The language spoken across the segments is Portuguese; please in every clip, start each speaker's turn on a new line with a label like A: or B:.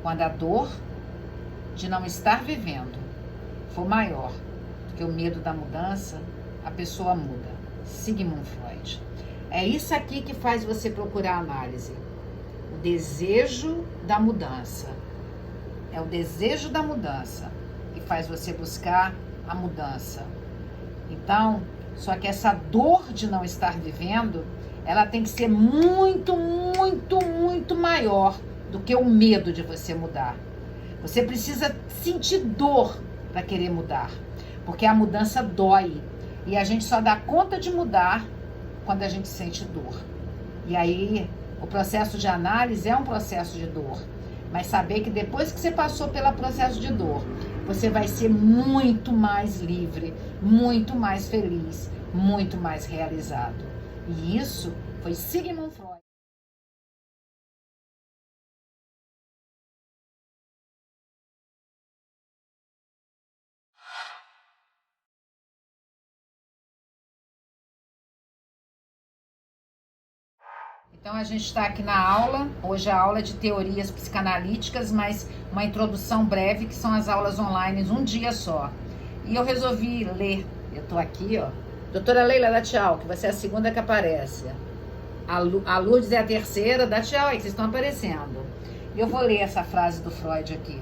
A: quando a dor de não estar vivendo for maior do que o medo da mudança, a pessoa muda. Sigmund Freud. É isso aqui que faz você procurar análise. O desejo da mudança. É o desejo da mudança que faz você buscar a mudança. Então, só que essa dor de não estar vivendo, ela tem que ser muito, muito, muito maior do que o medo de você mudar. Você precisa sentir dor para querer mudar, porque a mudança dói. E a gente só dá conta de mudar quando a gente sente dor. E aí, o processo de análise é um processo de dor. Mas saber que depois que você passou pelo processo de dor, você vai ser muito mais livre, muito mais feliz, muito mais realizado. E isso foi Sigmund Freud. Então a gente está aqui na aula, hoje a aula é de teorias psicanalíticas, mas uma introdução breve, que são as aulas online, um dia só. E eu resolvi ler, eu tô aqui, ó. Doutora Leila, dá tchau, que você é a segunda que aparece. A Lourdes é a terceira, dá tchau aí, que vocês estão aparecendo. Eu vou ler essa frase do Freud aqui.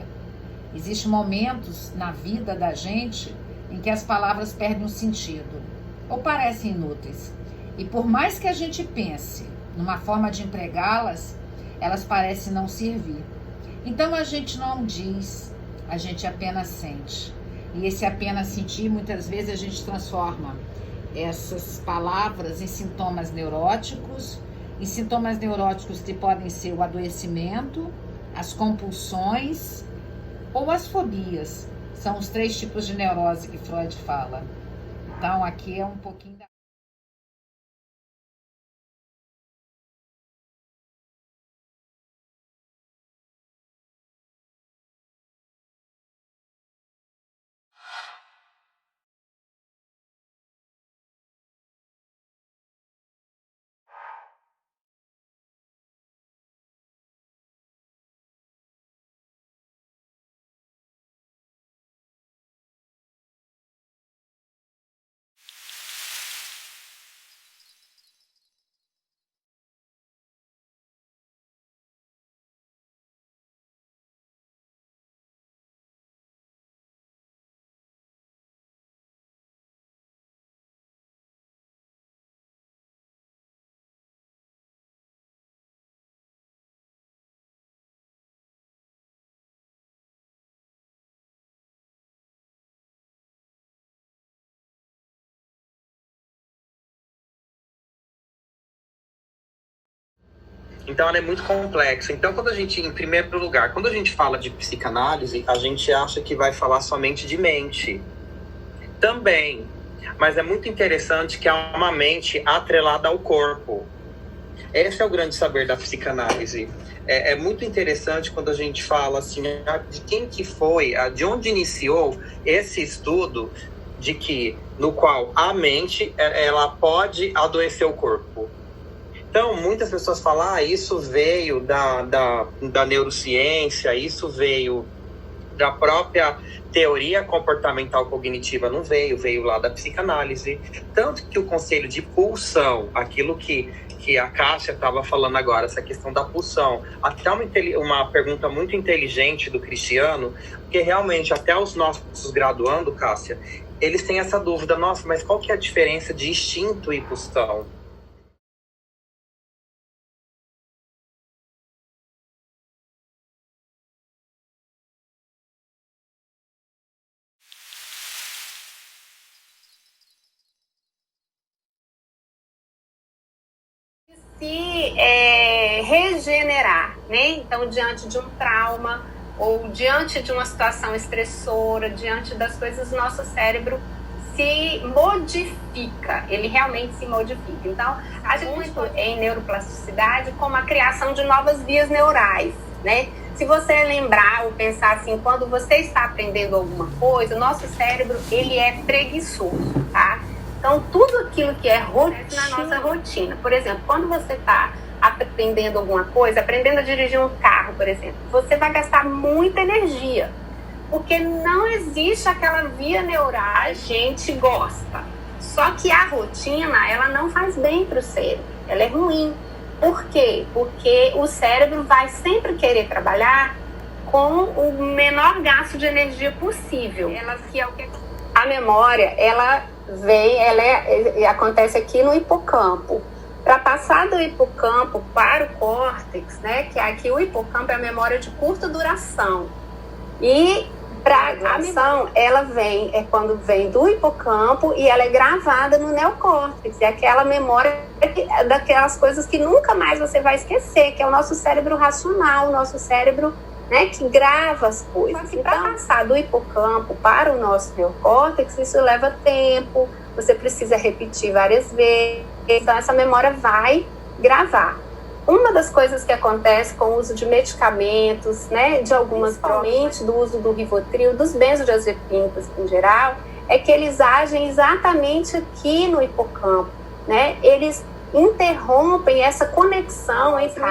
A: Existem momentos na vida da gente em que as palavras perdem o sentido, ou parecem inúteis. E por mais que a gente pense numa forma de empregá-las, elas parecem não servir. Então a gente não diz, a gente apenas sente. E esse apenas sentir, muitas vezes a gente transforma essas palavras em sintomas neuróticos, que podem ser o adoecimento, as compulsões ou as fobias. São os 3 tipos de neurose que Freud fala. Então aqui é um pouquinho da...
B: Então, ela é muito complexa. Então, em primeiro lugar, quando a gente fala de psicanálise, a gente acha que vai falar somente de mente. Também. Mas é muito interessante que há uma mente atrelada ao corpo. Esse é o grande saber da psicanálise. É muito interessante quando a gente fala assim, de quem que foi, de onde iniciou esse estudo no qual a mente ela pode adoecer o corpo. Então, muitas pessoas falam, isso veio da neurociência, isso veio da própria teoria comportamental cognitiva. Não veio lá da psicanálise. Tanto que o conselho de pulsão, aquilo que a Cássia estava falando agora, essa questão da pulsão, até uma pergunta muito inteligente do Cristiano, porque realmente até os nossos graduandos, Cássia, eles têm essa dúvida, nossa, mas qual que é a diferença de instinto e pulsão?
C: Se regenerar, né? Então, diante de um trauma ou diante de uma situação estressora, diante das coisas, nosso cérebro se modifica, ele realmente se modifica. Então, a gente muito em neuroplasticidade como a criação de novas vias neurais, né? Se você lembrar ou pensar assim, quando você está aprendendo alguma coisa, o nosso cérebro, ele é preguiçoso, tá? Então, tudo aquilo que é rotina, na nossa rotina. Por exemplo, quando você está aprendendo alguma coisa, aprendendo a dirigir um carro, por exemplo, você vai gastar muita energia, porque não existe aquela via neural. A gente gosta, só que a rotina, ela não faz bem para o cérebro, ela é ruim. Por quê? Porque o cérebro vai sempre querer trabalhar com o menor gasto de energia possível. A memória, ela acontece aqui no hipocampo. Para passar do hipocampo para o córtex, né, que aqui o hipocampo é a memória de curta duração. E para a memória, ela quando vem do hipocampo e ela é gravada no neocórtex. É aquela memória daquelas coisas que nunca mais você vai esquecer, que é o nosso cérebro racional, o nosso cérebro, né, que grava as coisas. Só que para passar do hipocampo para o nosso neocórtex, isso leva tempo, você precisa repetir várias vezes, então essa memória vai gravar. Uma das coisas que acontece com o uso de medicamentos, né, de algumas, principalmente do uso do Rivotril, dos benzodiazepínicos em geral, é que eles agem exatamente aqui no hipocampo, né? Eles interrompem essa conexão entre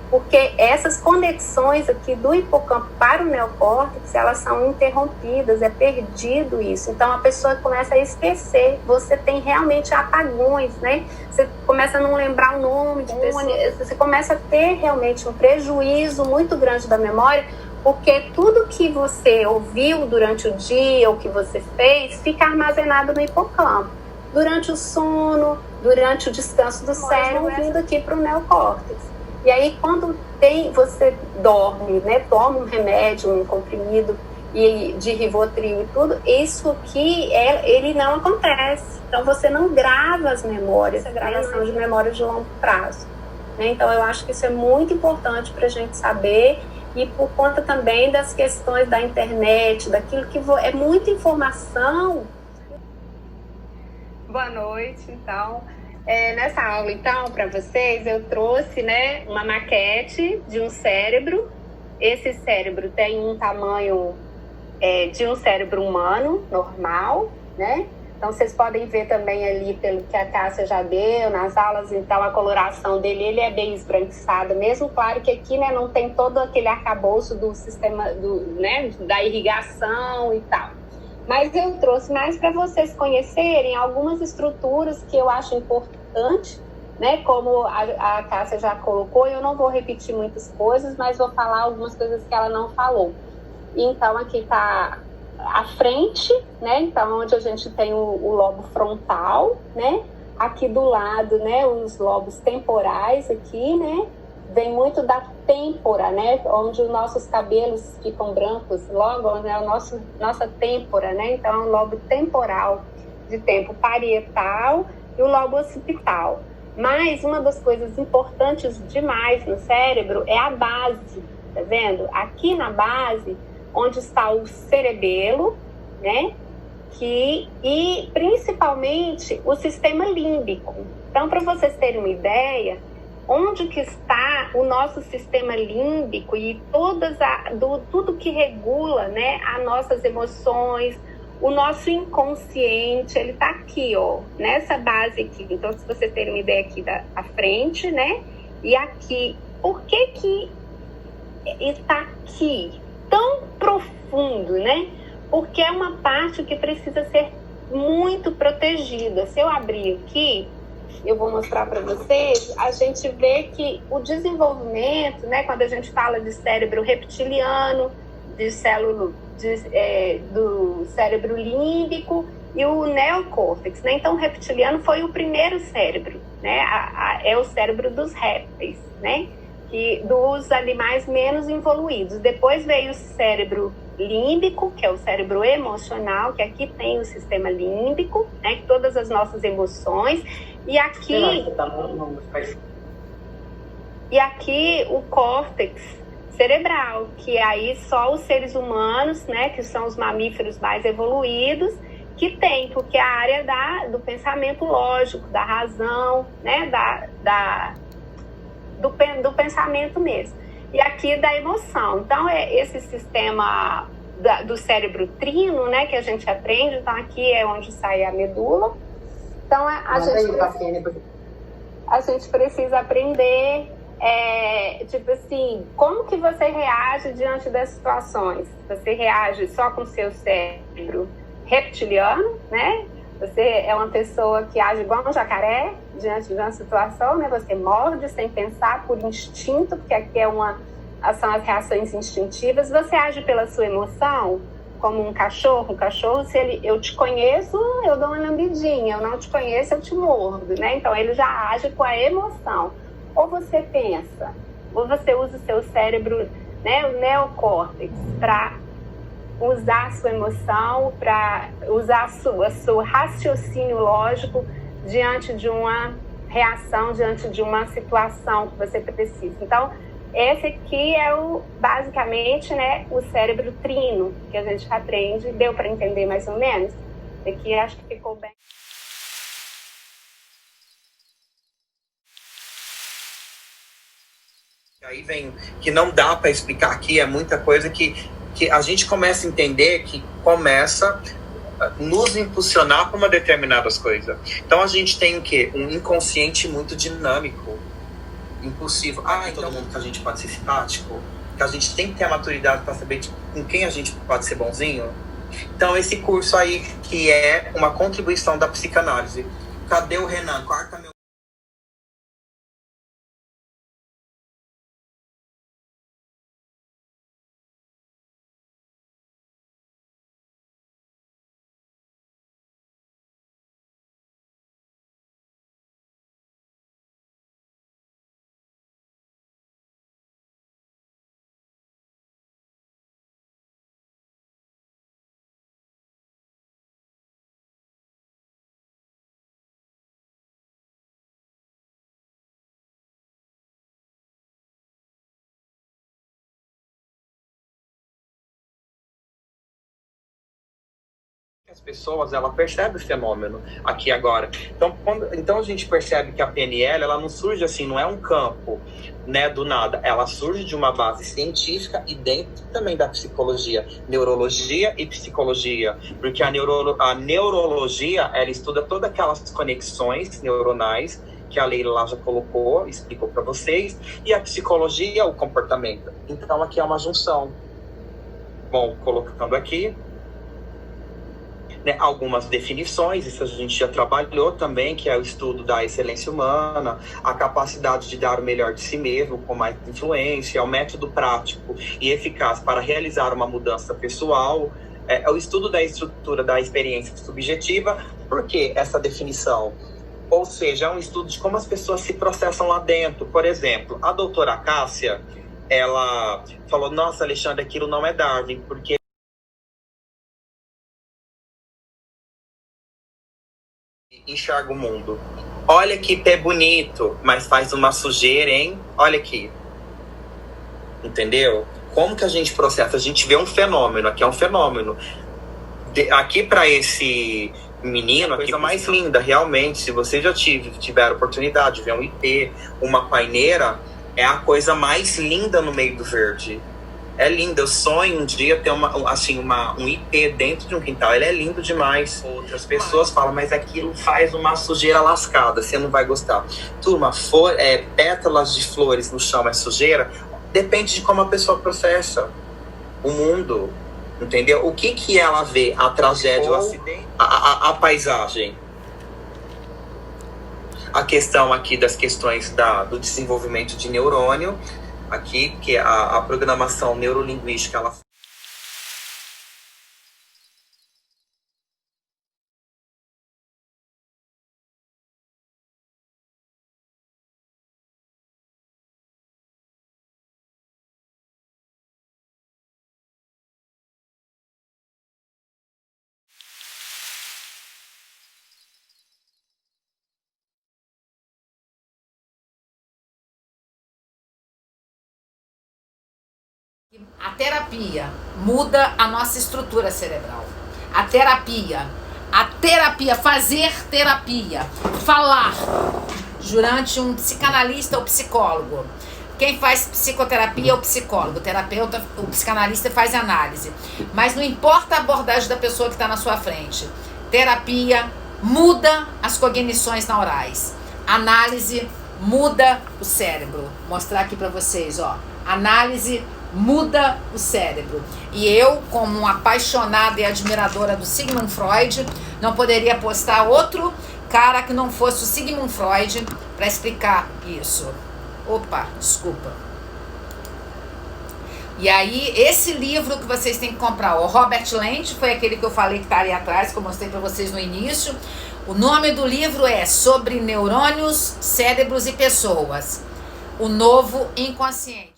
C: porque essas conexões aqui do hipocampo para o neocórtex, elas são interrompidas, é perdido isso. Então a pessoa começa a esquecer, você tem realmente apagões, né? Você começa a não lembrar o nome de pessoas, você começa a ter realmente um prejuízo muito grande da memória, porque tudo que você ouviu durante o dia, ou que você fez, fica armazenado no hipocampo. Durante o sono, durante o descanso do cérebro, vindo aqui para o neocórtex. E aí, quando você dorme, né, toma um remédio, um comprimido de Rivotril e tudo, isso aqui, ele não acontece. Então, você não grava as memórias, a gravação de memória de longo prazo. Né? Então, eu acho que isso é muito importante para a gente saber, e por conta também das questões da internet, daquilo que é muita informação. Boa noite, então. Nessa aula, então, para vocês, eu trouxe, né, uma maquete de um cérebro. Esse cérebro tem um tamanho de um cérebro humano, normal, né? Então, vocês podem ver também ali, pelo que a Cássia já deu nas aulas, então, a coloração dele, ele é bem esbranquiçado mesmo. Claro que aqui, né, não tem todo aquele arcabouço do sistema, né, da irrigação e tal. Mas eu trouxe mais para vocês conhecerem algumas estruturas que eu acho importante, né? Como a Cássia já colocou, eu não vou repetir muitas coisas, mas vou falar algumas coisas que ela não falou. Então, aqui está a frente, né? Então, onde a gente tem o lobo frontal, né? Aqui do lado, né? Os lobos temporais aqui, né? Vem muito da têmpora, né? Onde os nossos cabelos ficam brancos, logo, né? Nossa têmpora, né? Então, é um lobo temporal de tempo parietal e o lobo occipital. Mas uma das coisas importantes demais no cérebro é a base, tá vendo? Aqui na base, onde está o cerebelo, né? E principalmente o sistema límbico. Então, para vocês terem uma ideia, onde que está o nosso sistema límbico e tudo que regula, né, as nossas emoções, o nosso inconsciente, ele está aqui, ó, nessa base aqui. Então, se vocês terem uma ideia aqui da frente, né, e aqui, por que está aqui tão profundo, né? Porque é uma parte que precisa ser muito protegida. Se eu abrir aqui, eu vou mostrar para vocês, a gente vê que o desenvolvimento, né, quando a gente fala de cérebro reptiliano, do cérebro límbico e o neocórtex, né? Então, o reptiliano foi o primeiro cérebro, né? É o cérebro dos répteis, né? Dos animais menos evoluídos. Depois veio o cérebro límbico, que é o cérebro emocional, que aqui tem o sistema límbico, né? Todas as nossas emoções. E aqui o córtex cerebral, que aí só os seres humanos, né, que são os mamíferos mais evoluídos, que tem, porque é a área do pensamento lógico, da razão, né, do pensamento mesmo. E aqui da emoção. Então, é esse sistema do cérebro trino, né, que a gente aprende. Então, aqui é onde sai a medula. Então, a gente precisa aprender, tipo assim, como que você reage diante das situações? Você reage só com o seu cérebro reptiliano, né? Você é uma pessoa que age igual um jacaré diante de uma situação, né? Você morde sem pensar, por instinto, porque aqui são as reações instintivas. Você age pela sua emoção, como um cachorro. Um cachorro, se eu te conheço, eu dou uma lambidinha. Eu não te conheço, eu te mordo, né? Então, ele já age com a emoção. Ou você pensa, ou você usa o seu cérebro, né? O neocórtex, para usar a sua emoção, para usar o seu raciocínio lógico diante de uma reação, diante de uma situação que você precisa. Então, esse aqui é basicamente, né, o cérebro trino que a gente aprende. Deu para entender mais ou menos? Aqui acho que ficou bem.
B: Aí vem que não dá para explicar aqui, é muita coisa que a gente começa a entender, que começa a nos impulsionar para uma determinadas coisas. Então a gente tem o quê? Um inconsciente muito dinâmico, impulsivo. Então todo mundo que a gente pode ser simpático, que a gente tem que ter a maturidade para saber com quem a gente pode ser bonzinho. Então esse curso aí, que é uma contribuição da psicanálise. Cadê o Renan? Corta meu... As pessoas, ela percebe o fenômeno aqui agora. Então a gente percebe que a PNL, ela não surge assim, não é um campo, né, do nada. Ela surge de uma base científica e dentro também da psicologia, neurologia e psicologia, porque a neurologia, ela estuda todas aquelas conexões neuronais que a Leila lá já colocou, explicou para vocês, e a psicologia, o comportamento. Então aqui é uma junção. Bom, colocando aqui, né, algumas definições, isso a gente já trabalhou também, que é o estudo da excelência humana, a capacidade de dar o melhor de si mesmo com mais influência, o método prático e eficaz para realizar uma mudança pessoal, é o estudo da estrutura da experiência subjetiva. Por que essa definição? Ou seja, é um estudo de como as pessoas se processam lá dentro. Por exemplo, a doutora Cássia, ela falou, nossa, Alexandre, aquilo não é Darwin, porque enxerga o mundo. Olha que pé bonito, mas faz uma sujeira, hein? Olha aqui. Entendeu? Como que a gente processa? A gente vê um fenômeno, aqui é um fenômeno. Aqui para esse menino, a coisa mais linda, realmente, se você já tiver a oportunidade de ver um ipê, uma paineira, é a coisa mais linda no meio do verde. É linda, eu sonho um dia ter um ipê dentro de um quintal. Ele é lindo demais. Outras pessoas falam, mas aquilo faz uma sujeira lascada, você não vai gostar. Turma, pétalas de flores no chão é sujeira? Depende de como a pessoa processa o mundo, entendeu? O que ela vê? A tragédia, o acidente, a paisagem. A questão aqui das questões do desenvolvimento de neurônio, aqui, que a programação neurolinguística, ela...
A: A terapia muda a nossa estrutura cerebral. A terapia, fazer terapia, falar durante um psicanalista ou psicólogo. Quem faz psicoterapia é o psicólogo, o terapeuta, o psicanalista faz análise. Mas não importa a abordagem da pessoa que está na sua frente. Terapia muda as cognições neurais. Análise muda o cérebro. Vou mostrar aqui para vocês, ó. Análise muda o cérebro. E eu, como uma apaixonada e admiradora do Sigmund Freud, não poderia postar outro cara que não fosse o Sigmund Freud para explicar isso. Opa, desculpa. E aí, esse livro que vocês têm que comprar, o Robert Lent, foi aquele que eu falei que tá ali atrás, que eu mostrei para vocês no início. O nome do livro é Sobre Neurônios, Cérebros e Pessoas. O Novo Inconsciente.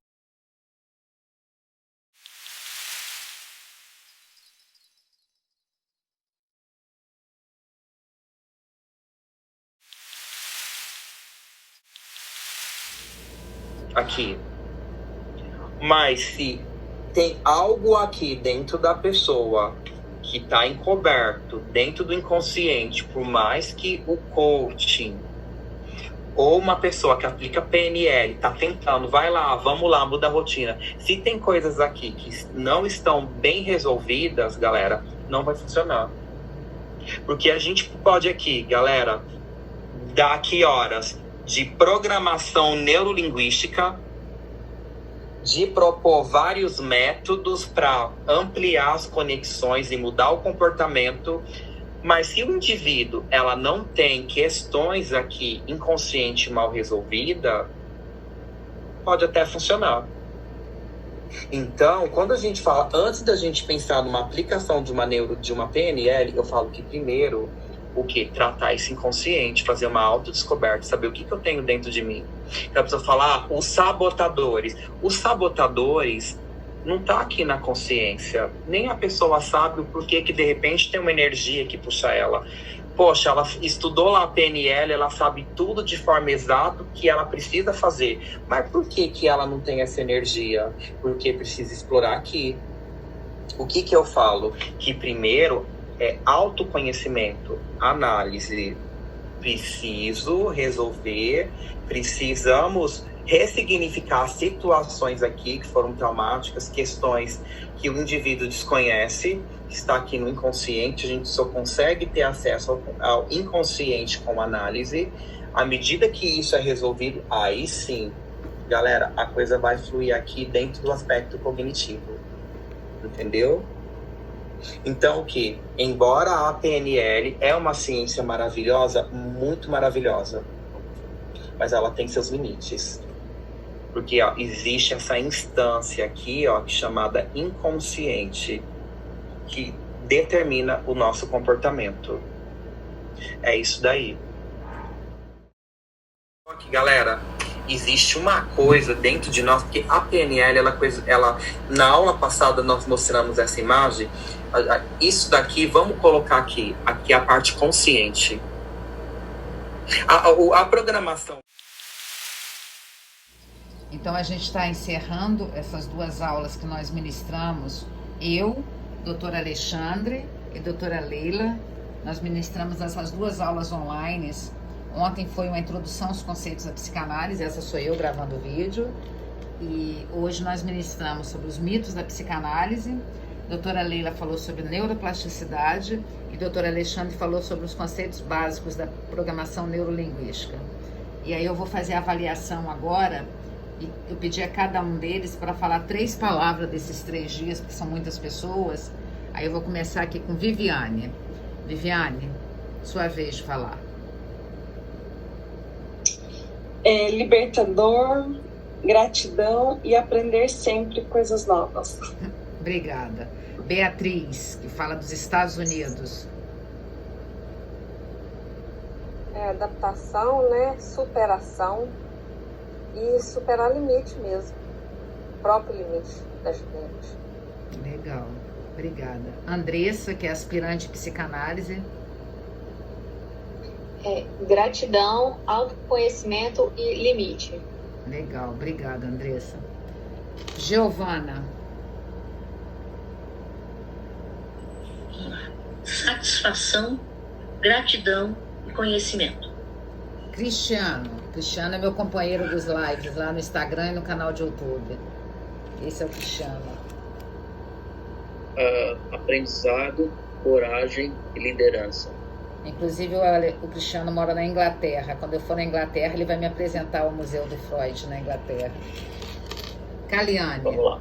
B: Aqui. Mas se tem algo aqui dentro da pessoa que está encoberto, dentro do inconsciente, por mais que o coaching ou uma pessoa que aplica PNL está tentando, vai lá, vamos lá, muda a rotina. Se tem coisas aqui que não estão bem resolvidas, galera, não vai funcionar. Porque a gente pode aqui, galera, dar aqui horas de programação neurolinguística, de propor vários métodos para ampliar as conexões e mudar o comportamento, mas se o indivíduo ela não tem questões aqui inconsciente mal resolvida, pode até funcionar. Então, quando a gente fala, antes da gente pensar numa aplicação de uma PNL, eu falo que primeiro, o que? Tratar esse inconsciente, fazer uma autodescoberta, saber o que eu tenho dentro de mim. Então a pessoa fala, os sabotadores. Os sabotadores não tá aqui na consciência. Nem a pessoa sabe o porquê que de repente tem uma energia que puxa ela. Poxa, ela estudou lá a PNL, ela sabe tudo de forma exata o que ela precisa fazer. Mas por que ela não tem essa energia? Porque precisa explorar aqui. O que eu falo? Que primeiro é autoconhecimento, análise. Preciso resolver, precisamos ressignificar situações aqui que foram traumáticas, questões que o indivíduo desconhece, que está aqui no inconsciente. A gente só consegue ter acesso ao inconsciente com análise. À medida que isso é resolvido, aí sim, galera, a coisa vai fluir aqui dentro do aspecto cognitivo. Entendeu? Então, que, embora a PNL é uma ciência maravilhosa, muito maravilhosa, mas ela tem seus limites. Porque ó, existe essa instância aqui, ó, chamada inconsciente, que determina o nosso comportamento. É isso daí. Aqui, galera, existe uma coisa dentro de nós, porque a PNL, ela na aula passada nós mostramos essa imagem. Isso daqui, vamos colocar aqui a parte consciente. A programação.
A: Então a gente está encerrando essas duas aulas que nós ministramos. Eu, doutora Alexandre e doutora Leila, nós ministramos essas duas aulas online. Ontem foi uma introdução aos conceitos da psicanálise, essa sou eu gravando o vídeo. E hoje nós ministramos sobre os mitos da psicanálise. Doutora Leila falou sobre neuroplasticidade e doutora Alexandre falou sobre os conceitos básicos da programação neurolinguística. E aí eu vou fazer a avaliação agora e eu pedi a cada um deles para falar 3 palavras desses 3 dias, porque são muitas pessoas. Aí eu vou começar aqui com Viviane. Viviane, sua vez de falar.
D: Libertador, gratidão e aprender sempre coisas novas.
A: Obrigada. Beatriz, que fala dos Estados Unidos.
E: Adaptação, né? Superação e superar limite mesmo. O próprio limite da gente.
A: Legal, obrigada. Andressa, que é aspirante em psicanálise.
F: Gratidão, autoconhecimento e limite.
A: Legal, obrigada, Andressa. Giovana.
G: Satisfação, gratidão e conhecimento.
A: Cristiano é meu companheiro dos lives lá no Instagram e no canal de YouTube. Esse é o Cristiano.
H: Aprendizado, coragem e liderança.
A: Inclusive, o Cristiano mora na Inglaterra. Quando eu for na Inglaterra, ele vai me apresentar o Museu do Freud na Inglaterra. Caliane.
H: Vamos lá.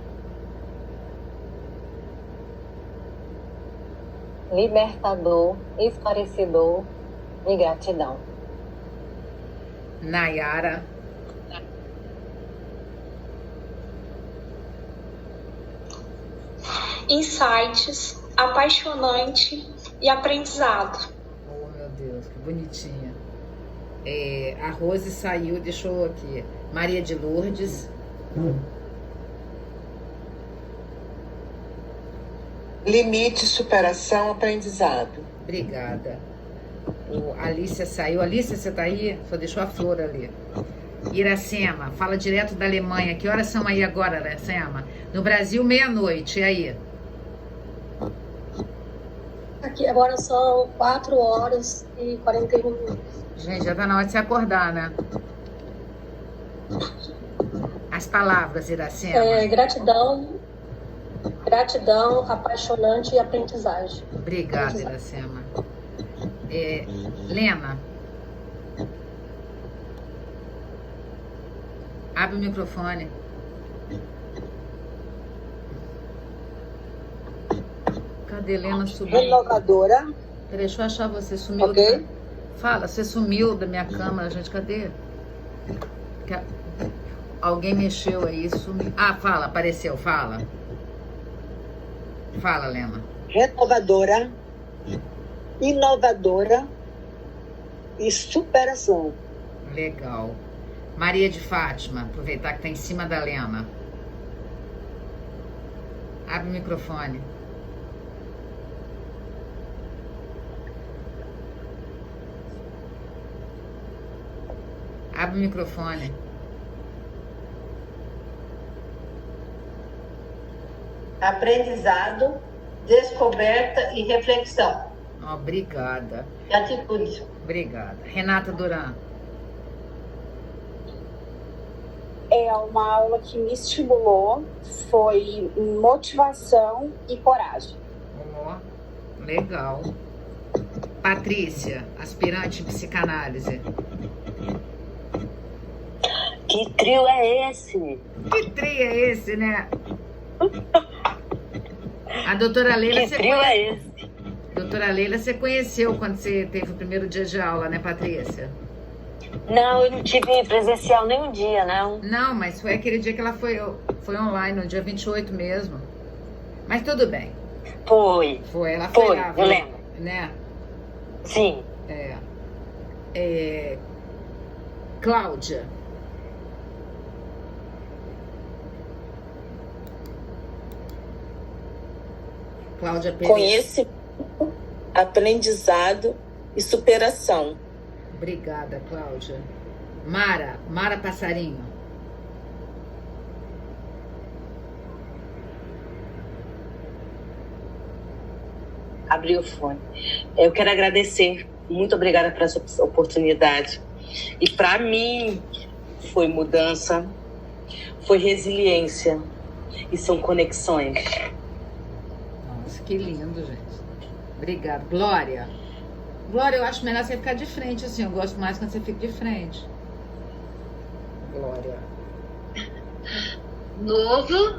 F: Libertador, esclarecedor e gratidão.
A: Nayara.
I: Insights, apaixonante e aprendizado.
A: Oh, meu Deus, que bonitinha. A Rose saiu, deixou aqui. Maria de Lourdes.
J: Limite, superação, aprendizado.
A: Obrigada. A Alícia saiu. Alícia, você tá aí? Só deixou a flor ali. Iracema, fala direto da Alemanha. Que horas são aí agora, Iracema? No Brasil, 12:00. E aí?
I: Aqui agora são 4h41.
A: Gente, já tá na hora de se acordar, né? As palavras, Iracema.
I: Gratidão, apaixonante e aprendizagem.
A: Obrigada, Iracema. Lena. Abre o microfone. Cadê Lena? Subiu.
K: Renovadora.
A: Peraí, deixa eu achar você. Sumiu.
K: Ok.
A: Fala, você sumiu da minha câmera, gente. Cadê? Alguém mexeu aí, sumiu. Ah, fala, apareceu, fala. Fala, Lena.
K: Renovadora, inovadora e superação.
A: Legal. Maria de Fátima, aproveitar que tá em cima da Lena. Abre o microfone. Abre o microfone.
L: Aprendizado, descoberta e reflexão.
A: Obrigada.
L: E atitude.
A: Obrigada. Renata Duran.
M: É uma aula que me estimulou, foi motivação e coragem.
A: Ó, legal. Patrícia, aspirante em psicanálise.
N: Que trio é esse?
A: Que trio é esse, né? A doutora Leila,
N: que trio é esse?
A: Doutora Leila, você conheceu quando você teve o primeiro dia de aula, né, Patrícia?
N: Não, eu não tive presencial nenhum dia, não.
A: Não, mas foi aquele dia que ela foi online, no dia 28 mesmo. Mas tudo bem.
N: Foi.
A: Foi, ela foi lá.
N: Eu lembro.
A: Né?
N: Sim.
A: Cláudia. Cláudia Pereira.
J: Conhecimento, aprendizado e superação.
A: Obrigada, Cláudia. Mara Passarinho.
O: Abri o fone. Eu quero agradecer. Muito obrigada por essa oportunidade. E para mim foi mudança, foi resiliência e são conexões.
A: Nossa, que lindo, gente. Obrigada. Glória, eu acho melhor você ficar de frente, assim. Eu gosto mais quando você fica de frente. Glória.
G: Novo,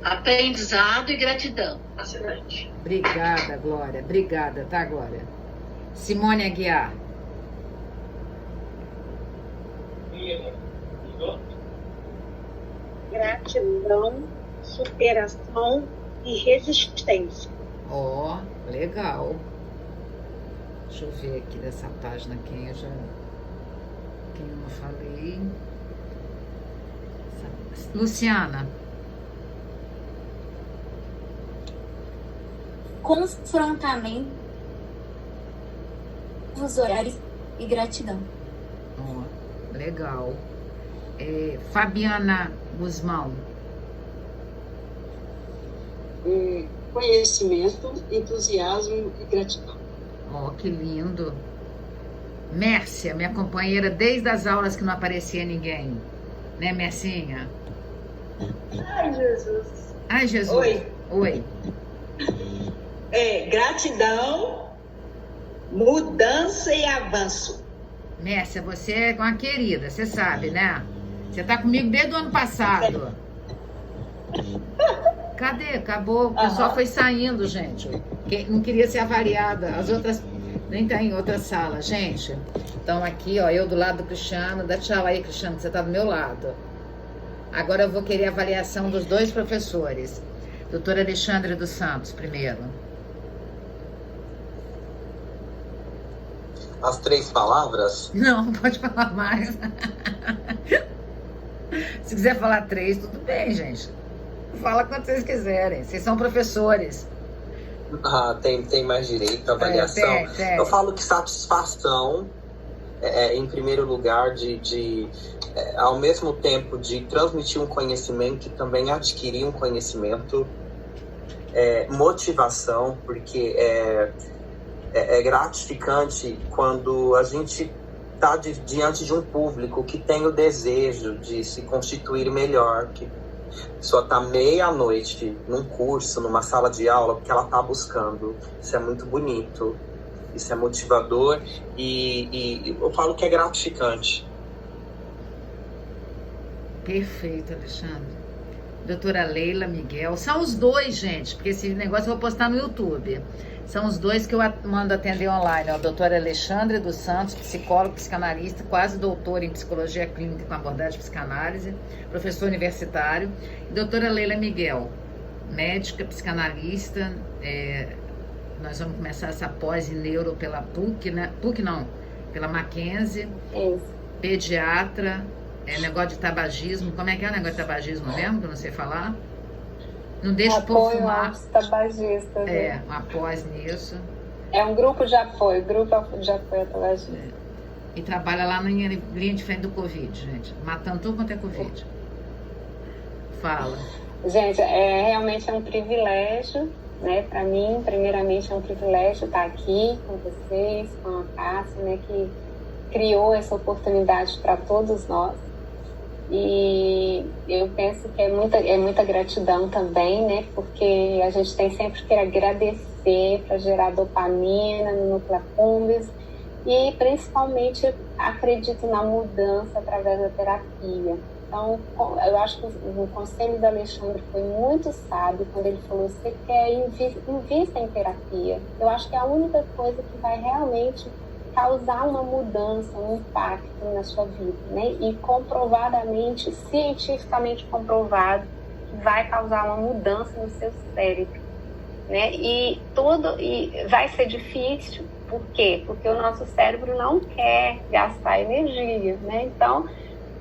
G: aprendizado e gratidão.
O: Excelente.
A: Obrigada, Glória. Obrigada, tá, Glória? Simone Aguiar.
M: Gratidão, superação e resistência.
A: Ó, legal. Deixa eu ver aqui dessa página quem eu não falei. Luciana.
P: Confrontamento, os horários e gratidão.
A: Ó, legal. Fabiana Guzmão.
D: Conhecimento, entusiasmo e gratidão.
A: Ó, que lindo. Mércia, minha companheira desde as aulas que não aparecia ninguém. Né, Mercinha?
D: Ai, Jesus.
A: Ai, Jesus.
D: Oi.
A: Oi.
K: Gratidão, mudança e avanço.
A: Mércia, você é uma querida, você sabe, né? Você tá comigo desde o ano passado. Cadê? Acabou. O pessoal foi saindo, gente. Não queria ser avaliada. As outras nem tá em outra sala. Gente, então aqui, ó, eu do lado do Cristiano. Dá tchau aí, Cristiano, que você tá do meu lado. Agora eu vou querer a avaliação dos dois professores. Doutora Alexandre dos Santos, primeiro.
B: As 3 palavras?
A: Não, pode falar mais. Se quiser falar 3, tudo bem, gente. Fala quando vocês quiserem. Vocês são professores.
B: Tem mais direito à avaliação.
A: Tem.
B: Eu falo que satisfação em primeiro lugar, ao mesmo tempo de transmitir um conhecimento e também adquirir um conhecimento. Motivação, porque é gratificante quando a gente está diante de um público que tem o desejo de se constituir melhor, que só está meia-noite num curso, numa sala de aula, porque ela está buscando. Isso é muito bonito, isso é motivador e eu falo que é gratificante.
A: Perfeito, Alexandre. Doutora Leila Miguel, são os dois, gente, porque esse negócio eu vou postar no YouTube. São os dois que eu mando atender online, ó. Doutora Alexandre dos Santos, psicólogo, psicanalista, quase doutor em psicologia clínica com abordagem de psicanálise, professor universitário. E doutora Leila Miguel, médica, psicanalista, nós vamos começar essa pós em neuro pela PUC, né? PUC não, pela Mackenzie, pediatra, negócio de tabagismo. Como é que é o negócio de tabagismo mesmo, que eu não sei falar? Não deixa o povo fumar.
E: Apoio tabagistas.
A: Um após nisso.
E: É um grupo de apoio a tabagista.
A: E trabalha lá na linha de frente do Covid, gente. Matando tudo quanto é Covid. Fala.
E: Gente, realmente é um privilégio, né? Para mim, primeiramente, é um privilégio estar aqui com vocês, com a Cássia, né? Que criou essa oportunidade para todos nós. E eu penso que é muita gratidão também, né? Porque a gente tem sempre que agradecer para gerar dopamina no núcleo accumbens e principalmente acredito na mudança através da terapia. Então, eu acho que o conselho do Alexandre foi muito sábio quando ele falou: você quer invista em terapia. Eu acho que é a única coisa que vai realmente causar uma mudança, um impacto na sua vida, né? E comprovadamente, cientificamente comprovado, que vai causar uma mudança no seu cérebro, né? E vai ser difícil, por quê? Porque o nosso cérebro não quer gastar energia, né? Então,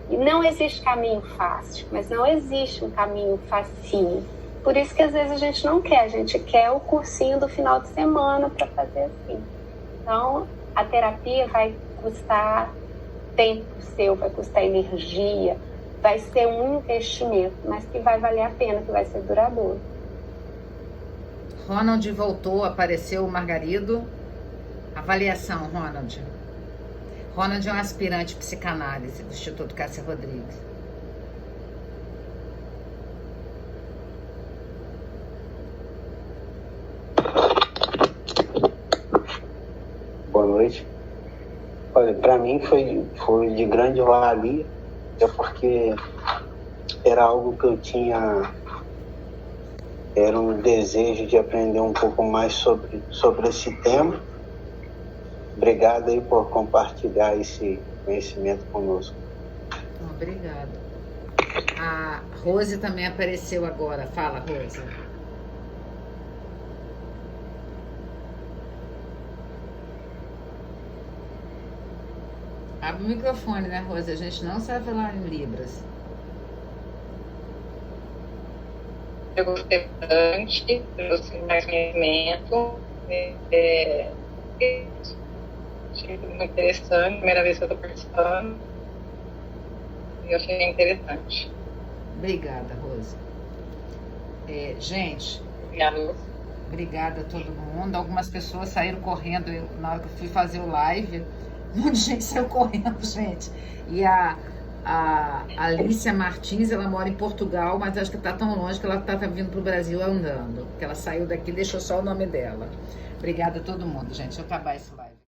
E: não existe caminho fácil, mas não existe um caminho facinho. Por isso que às vezes a gente não quer, a gente quer o cursinho do final de semana para fazer assim. Então, a terapia vai custar tempo seu, vai custar energia, vai ser um investimento, mas que vai valer a pena, que vai ser duradouro.
A: Ronald voltou, apareceu o Margarido. Avaliação, Ronald. Ronald é um aspirante psicanálise do Instituto Cássia Rodrigues.
H: Boa noite. Olha, para mim foi de grande valia, é porque era algo que eu tinha, era um desejo de aprender um pouco mais sobre esse tema. Obrigado aí por compartilhar esse conhecimento conosco.
A: Obrigada. A Rose também apareceu agora. Fala, Rose. Abre o microfone, né, Rose? A gente não sabe falar em Libras.
Q: Eu gostei bastante, trouxe mais conhecimento. Achei muito interessante, primeira vez que eu estou participando. E eu achei interessante.
A: Obrigada, Rose. Gente, obrigada a todo mundo. Algumas pessoas saíram correndo na hora que eu fui fazer o live. Um monte de gente saiu correndo, gente. E A Alicia Martins, ela mora em Portugal, mas acho que tá tão longe que ela tá vindo pro Brasil andando. Porque ela saiu daqui e deixou só o nome dela. Obrigada a todo mundo, gente. Deixa eu acabar esse live.